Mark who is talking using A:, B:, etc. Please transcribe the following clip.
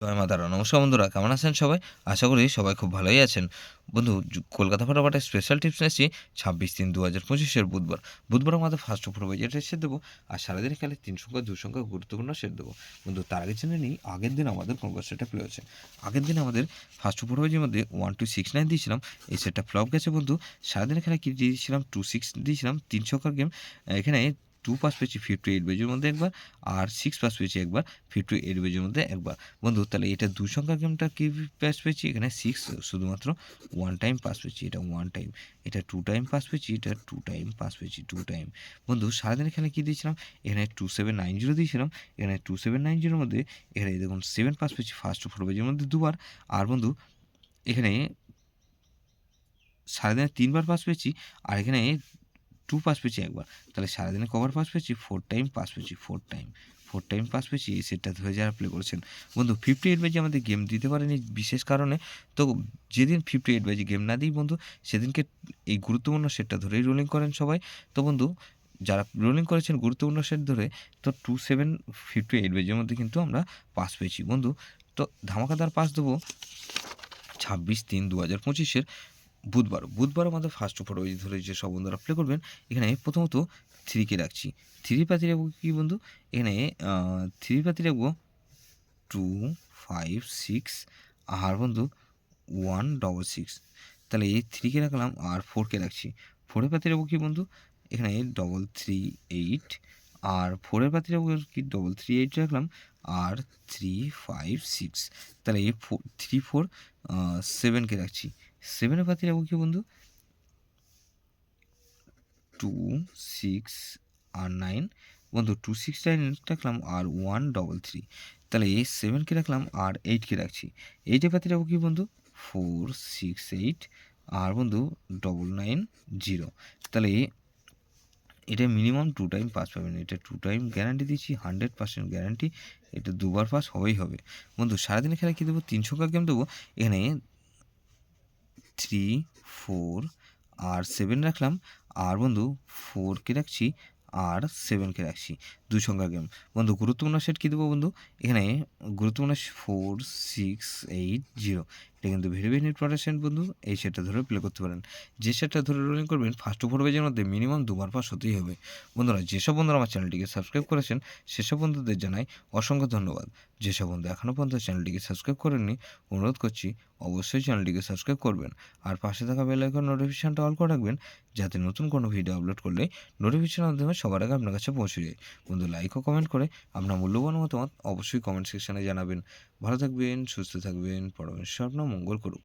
A: জয় মা তারা। নমস্কার বন্ধুরা, কেমন আছেন সবাই? আশা করি সবাই খুব ভালোই আছেন। বন্ধু কলকাতা ফাটাফাটির স্পেশাল টিপস নিয়ে এসেছি 26/3/2025 বুধবার। বুধবার আমাদের ফার্স্ট অফ যেটা সেট দেবো, আর সারাদিন খেলে 3 সংখ্যা 2 সংখ্যা গুরুত্বপূর্ণ সেট দেবো। বন্ধু তার আগে জেনে নিই আগের দিন আমাদের কোন কোন সেটটা প্লে হয়েছে। আগের দিন আমাদের ফার্স্ট অফ মধ্যে 1269 দিয়েছিলাম, এই সেটটা ফ্লপ গেছে বন্ধু। সারাদিনের খেলায় কি দিয়েছিলাম 26 দিয়েছিলাম, 3 সংখ্যার গেম। এখানে 2 পাস পেয়েছি 58 বেজের মধ্যে একবার, আর 6 পাস পেয়েছি একবার 58 বেজের মধ্যে একবার। বন্ধু তাহলে এটা 2 সংখ্যার গেমটা কি পাস পেয়েছি, এখানে 6 শুধুমাত্র 1 টাইম পাস পেয়েছি, এটা 1 টাইম। এটা 2 টাইম পাস পেয়েছি, এটা 2 টাইম পাস পেয়েছি, 2 টাইম। বন্ধু সারাদিনের খেলায় কি দিয়েছিলাম, এখানে 2790 দিয়েছিলাম, এখানে 2790 এর মধ্যে এখানে দেখুন 7 পাস পেয়েছি ফার্স্ট 4 পেজের মধ্যে দুবার। আর বন্ধু এখানে সারাদিনে 3 বার পাস পেয়েছি, আর এখানে 2 পাস পেয়েছি একবার। তাহলে সারাদিনে কবার পাস পেয়েছি, 4 টাইম পাস পেয়েছি, 4 টাইম। 4 টাইম পাস পেয়েছি, এই সেটটা ধরে যারা প্লে করেছেন। বন্ধু 58 বাজে আমাদের গেম দিতে পারেনি বিশেষ কারণে। তো যেদিন 58 বাজে গেম না দিই বন্ধু, সেদিনকে এই গুরুত্বপূর্ণ সেটটা ধরেই রোলিং করেন সবাই। তো বন্ধু যারা রোলিং করেছেন গুরুত্বপূর্ণ সেট ধরে, তো 2758 বাজের মধ্যে কিন্তু আমরা পাস পেয়েছি বন্ধু। তো ধামাকাদার পাস দেবো 26/3/2025 বুধবার আমাদের ফার্স্ট ওভার ওই ধরে যে সব বন্ধুরা প্লে করবেন, এখানে প্রথমত 3 কে রাখছি। 3 পাতি রাখবো কি বন্ধু, এখানে 3 পাতি রাখবো 2, 5, 6, আর বন্ধু 166। তাহলে এই 3 কে রাখলাম, আর 4 কে রাখছি। 4 এর পাতি রাখবো কি বন্ধু, এখানে 338, আর 4 এর পাতি রাখবো কি 338 রাখলাম, আর 356। তাহলে এই 3, 4, 7 কে রাখছি। 7 এর পাতি রাখবো কি বন্ধু, 2, 6, আর 9। বন্ধু 2, 6, 9 রাখলাম, আর 133। তাহলে এই 7 কে রাখলাম, আর 8 কে রাখছি। 8 এর পাতি রাখবো কি বন্ধু, 4, 6, 8, আর বন্ধু 990। তাহলে এটা মিনিমাম 2 টাইম পাস পাবেন। এটা 2 টাইম গ্যারান্টি দিচ্ছি, 100% গ্যারান্টি। এটা দুবার পাস হবেই হবে। বন্ধু সারাদিনের খেলায় কী দেবো, 3 সংখ্যার গেম দেবো। এখানে 3, 4, আর 7 রাখলাম, আর বন্ধু 4 কে রাখছি, আর 7 কে রাখছি। 2 সংখ্যার গেম। বন্ধু গুরুত্বপূর্ণ সেট কী দেবো বন্ধু, এখানে গুরুত্বপূর্ণ 4, 6, 8, 0। এটা কিন্তু ভেরি ভেরি ইম্পর্টেন্ট বন্ধু, এই সেটটা ধরে প্লে করতে পারেন। যে সেটটা ধরে রোলিং করবেন ফার্স্ট ওভার পেজের মধ্যে মিনিমাম দুবার পাস হতেই হবে। বন্ধুরা যেসব বন্ধুরা আমার চ্যানেলটিকে সাবস্ক্রাইব করেছেন, সেসব বন্ধুদের জানাই অসংখ্য ধন্যবাদ। যেসব বন্ধু এখনও পর্যন্ত চ্যানেলটিকে সাবস্ক্রাইব করেননি, অনুরোধ করছি অবশ্যই চ্যানেলটিকে সাবস্ক্রাইব করবেন, আর পাশে থাকা বেল আইকন নোটিফিকেশনটা অল করে রাখবেন, যাতে নতুন কোনো ভিডিও আপলোড করলে নোটিফিকেশনের মাধ্যমে সবার আগে আপনার কাছে পৌঁছে যায়। বন্ধু লাইক ও কমেন্ট করে আপনার মূল্যবান মতামত অবশ্যই কমেন্ট সেকশনে জানাবেন। ভালো থাকবেন, সুস্থ থাকবেন, পরমেশ্বর আপনার মঙ্গল করুক।